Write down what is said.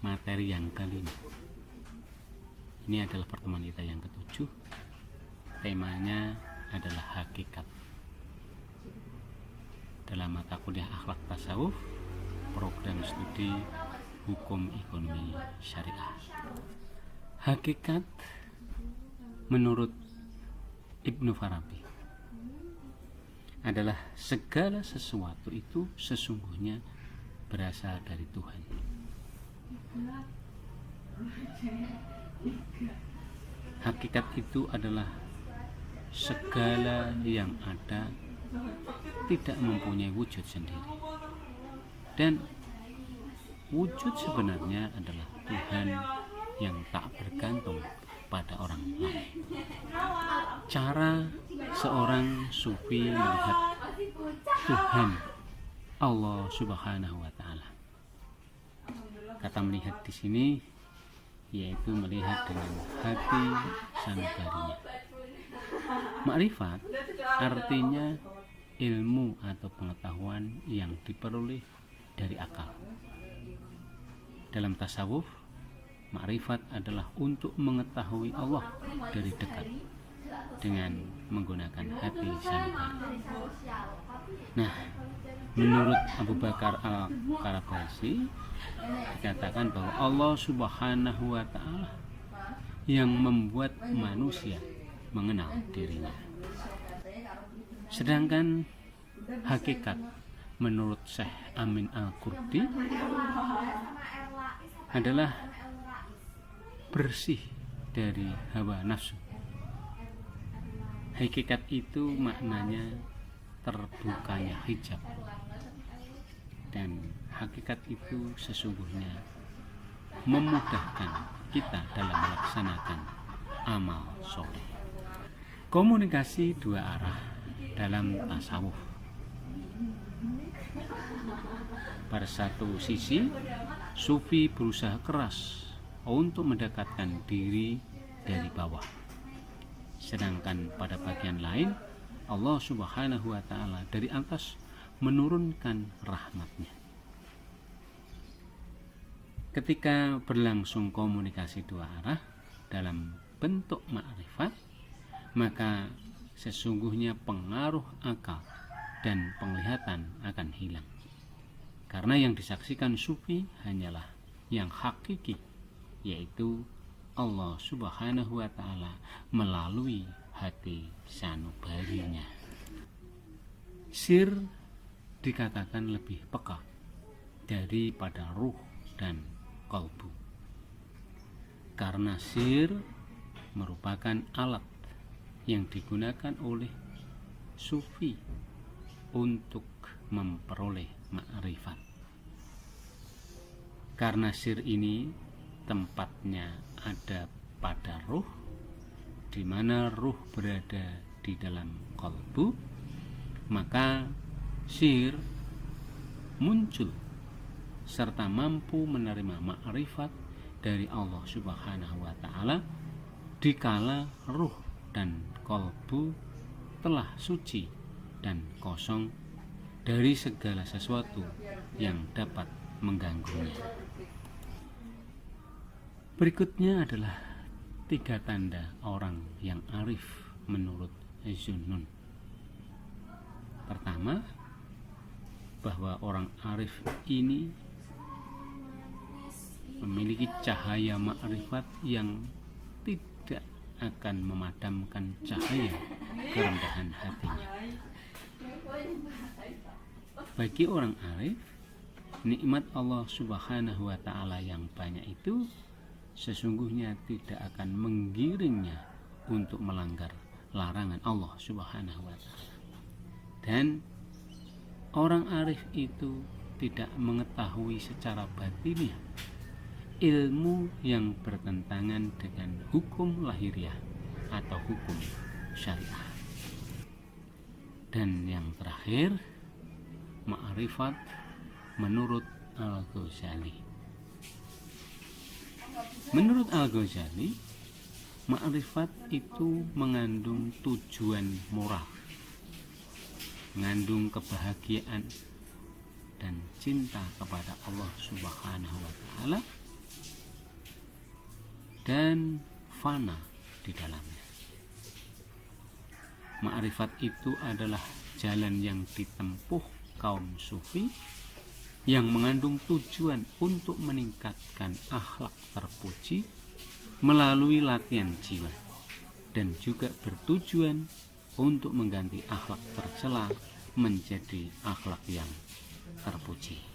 materi yang kelima. Ini adalah pertemuan kita yang ketujuh. Temanya adalah hakikat. Dalam mata kuliah akhlak tasawuf, program studi hukum ekonomi syariah. Hakikat menurut Ibnu Farabi adalah segala sesuatu itu sesungguhnya berasal dari Tuhan. Hakikat itu adalah segala yang ada tidak mempunyai wujud sendiri, dan wujud sebenarnya adalah Tuhan yang tak bergantung pada orang lain. Cara seorang sufi melihat Tuhan Allah Subhanahu wa taala, kata melihat di sini yaitu melihat dengan hati sanubarinya. Makrifat artinya ilmu atau pengetahuan yang diperoleh dari akal. Dalam tasawuf, makrifat adalah untuk mengetahui Allah dari dekat dengan menggunakan hati sanubari. Nah, menurut Abu Bakar Al-Qarabasi dikatakan bahwa Allah Subhanahu wa taala yang membuat manusia mengenal dirinya. Sedangkan hakikat menurut Syekh Amin Al-Qurdi adalah bersih dari hawa nafsu. Hakikat itu maknanya terbukanya hijab, dan hakikat itu sesungguhnya memudahkan kita dalam melaksanakan amal soleh. Komunikasi dua arah dalam tasawuf. Pada satu sisi, sufi berusaha keras untuk mendekatkan diri dari bawah. Sedangkan pada bagian lain, Allah Subhanahu wa taala dari atas menurunkan rahmatnya. Ketika berlangsung komunikasi dua arah dalam bentuk makrifat, maka sesungguhnya pengaruh akal dan penglihatan akan hilang. Karena yang disaksikan sufi hanyalah yang hakiki, yaitu Allah Subhanahu wa taala melalui hati sanubarinya. Sir dikatakan lebih peka daripada ruh dan qalbu. Karena sir merupakan alat yang digunakan oleh sufi untuk memperoleh makrifat. Karena sir ini tempatnya ada pada ruh, di mana ruh berada di dalam qalbu, maka sir muncul serta mampu menerima makrifat dari Allah Subhanahu wa taala dikala ruh dan qalbu telah suci dan kosong dari segala sesuatu yang dapat mengganggunya. Berikutnya adalah 3 tanda orang yang arif menurut Zunnun. Pertama, bahwa orang arif ini memiliki cahaya makrifat yang tidak akan memadamkan cahaya kerendahan hatinya. Bagi orang arif, nikmat Allah Subhanahu wa taala yang banyak itu sesungguhnya tidak akan menggiringnya untuk melanggar larangan Allah Subhanahu wa taala. Dan orang arif itu tidak mengetahui secara batinnya ilmu yang bertentangan dengan hukum lahiriah atau hukum syariah. Dan yang terakhir, ma'rifat menurut Al-Ghazali. Menurut Al-Ghazali, ma'rifat itu mengandung tujuan moral, mengandung kebahagiaan dan cinta kepada Allah Subhanahu wa taala, dan fana di dalamnya. Ma'rifat itu adalah jalan yang ditempuh kaum sufi yang mengandung tujuan untuk meningkatkan akhlak terpuji melalui latihan jiwa, dan juga bertujuan untuk mengganti akhlak tercela menjadi akhlak yang terpuji.